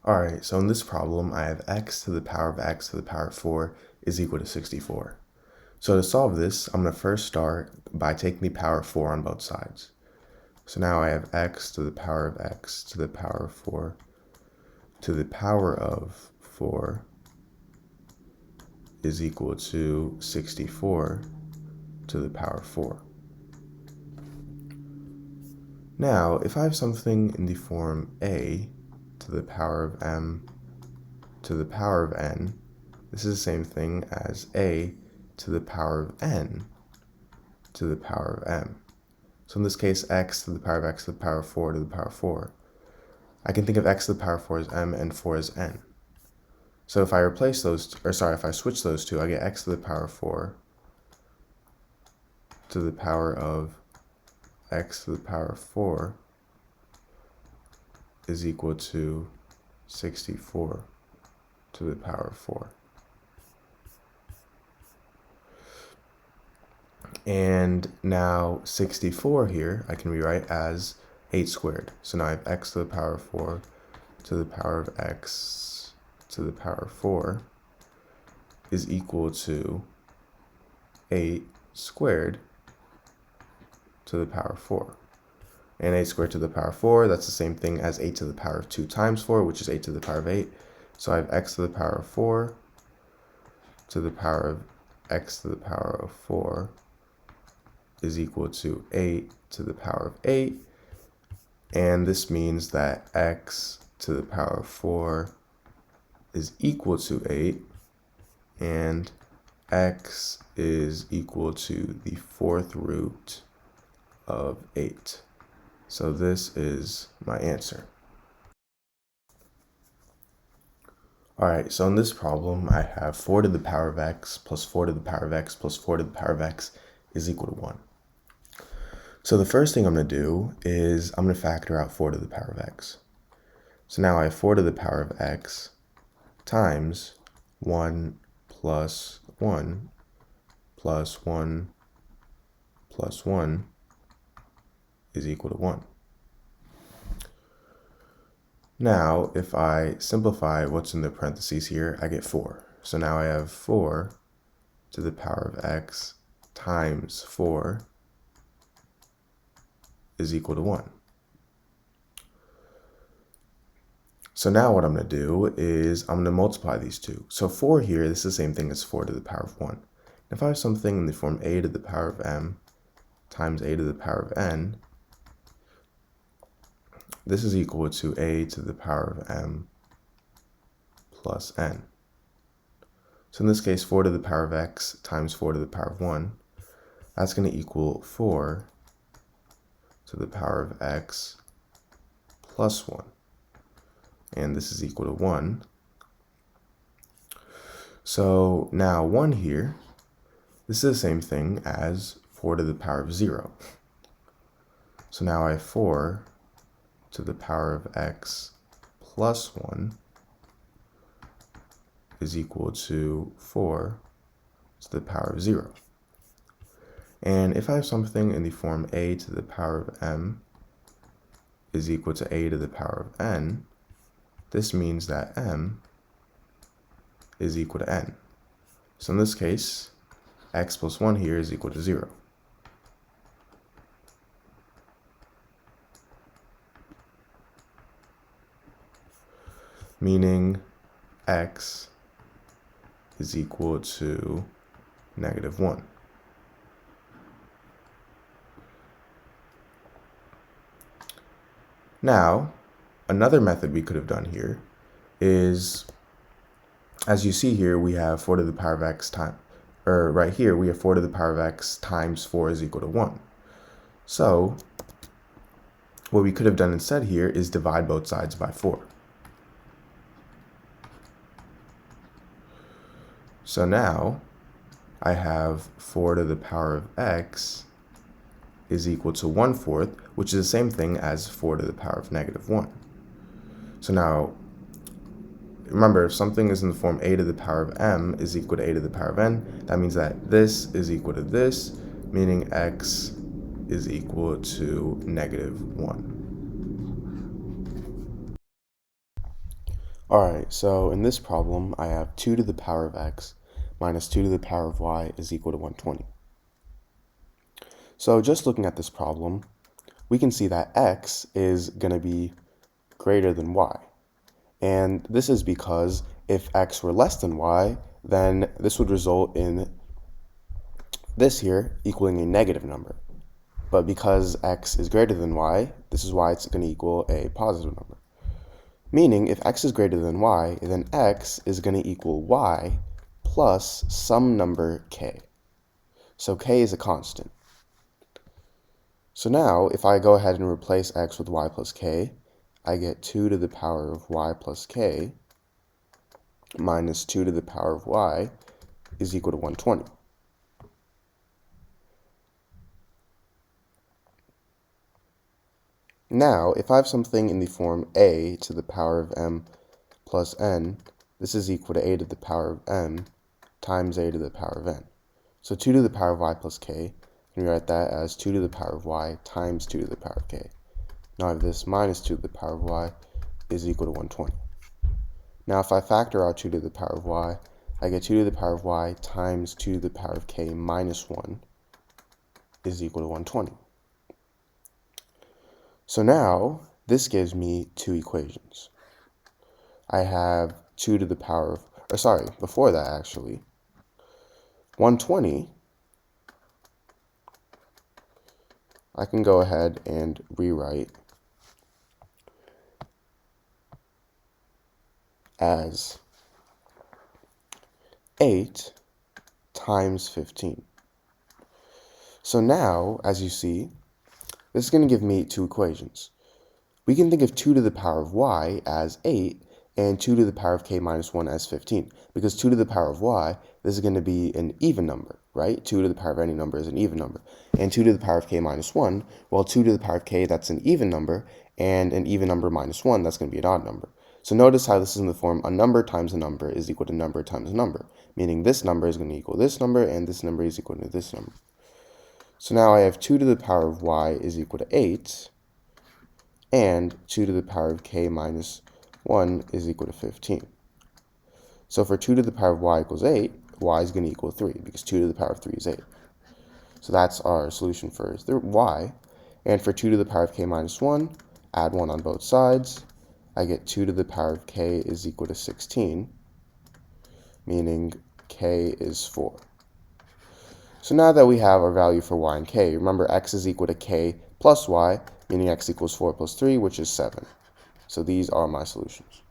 Alright, so in this problem, I have x to the power of x to the power of 4 is equal to 64. So to solve this, I'm going to first start by taking the power of 4 on both sides. So now I have x to the power of x to the power of 4 to the power of 4 is equal to 64 to the power of 4. Now, if I have something in the form a to the power of m to the power of n, this is the same thing as a to the power of n to the power of m. So in this case, x to the power of x to the power of 4 to the power of 4. I can think of x to the power of 4 as m and 4 as n. So if I replace those, if I switch those two, I get x to the power of 4 to the power of x to the power of 4 is equal to 64 to the power of 4. And now 64 here, I can rewrite as 8 squared. So now I have x to the power of 4 to the power of x to the power of 4 is equal to 8 squared to the power of 4. And 8 squared to the power of 4, that's the same thing as 8 to the power of 2 times 4, which is 8 to the power of 8. So I have x to the power of 4 to the power of x to the power of 4 is equal to 8 to the power of 8. And this means that x to the power of 4 is equal to 8. And x is equal to the fourth root of 8. So this is my answer. Alright, so in this problem, I have 4 to the power of x plus 4 to the power of x plus 4 to the power of x is equal to 1. So the first thing I'm going to do is I'm going to factor out 4 to the power of x. So now I have 4 to the power of x times 1 plus 1 plus 1 plus 1 is equal to 1. Now, if I simplify what's in the parentheses here, I get 4. So now I have 4 to the power of x times 4 is equal to 1. So now what I'm going to do is I'm going to multiply these two. So 4 here, this is the same thing as 4 to the power of 1. If I have something in the form a to the power of m times a to the power of n, this is equal to a to the power of m plus n. So in this case, 4 to the power of x times 4 to the power of 1, that's going to equal 4 to the power of x plus 1. And this is equal to 1. So now 1 here, this is the same thing as 4 to the power of 0. So now I have 4 to the power of x plus 1 is equal to 4 to the power of 0. And if I have something in the form a to the power of m is equal to a to the power of n, this means that m is equal to n. So in this case, x plus 1 here is equal to 0. Meaning x is equal to -1. Now, another method we could have done here is, as you see here, we have 4 to the power of x right here, we have 4 to the power of x times 4 is equal to 1. So, what we could have done instead here is divide both sides by 4. So now, I have 4 to the power of x is equal to 1/4, which is the same thing as 4 to the power of -1. So now, remember, if something is in the form a to the power of m is equal to a to the power of n, that means that this is equal to this, meaning x is equal to -1. Alright, so in this problem, I have 2 to the power of x minus 2 to the power of y is equal to 120. So just looking at this problem, we can see that x is going to be greater than y. And this is because if x were less than y, then this would result in this here equaling a negative number. But because x is greater than y, this is why it's going to equal a positive number. Meaning, if x is greater than y, then x is going to equal y plus some number k. So k is a constant. So now, if I go ahead and replace x with y plus k, I get 2 to the power of y plus k minus 2 to the power of y is equal to 120. Now, if I have something in the form a to the power of m plus n, this is equal to a to the power of m times a to the power of n. So 2 to the power of y plus k, and we write that as 2 to the power of y times 2 to the power of k. Now I have this minus 2 to the power of y is equal to 120. Now if I factor out 2 to the power of y, I get 2 to the power of y times 2 to the power of k minus 1 is equal to 120. So now this gives me two equations. I have 2 to the power of, before that actually, 120, I can go ahead and rewrite as 8 times 15. So now, as you see, this is going to give me two equations. We can think of 2 to the power of y as 8 and 2 to the power of k minus 1 as 15. Because 2 to the power of y, this is going to be an even number, right? 2 to the power of any number is an even number. And 2 to the power of k minus 1, well, 2 to the power of k, that's an even number, and an even number minus 1, that's going to be an odd number. So notice how this is in the form a number times a number is equal to number times a number, meaning this number is going to equal this number, and this number is equal to this number. So now I have 2 to the power of y is equal to 8, and 2 to the power of k minus 1 is equal to 15. So for 2 to the power of y equals 8, y is going to equal 3, because 2 to the power of 3 is 8. So that's our solution for y. And for 2 to the power of k minus 1, add 1 on both sides. I get 2 to the power of k is equal to 16, meaning k is 4. So now that we have our value for y and k, remember x is equal to k plus y, meaning x equals 4 plus 3, which is 7. So these are my solutions.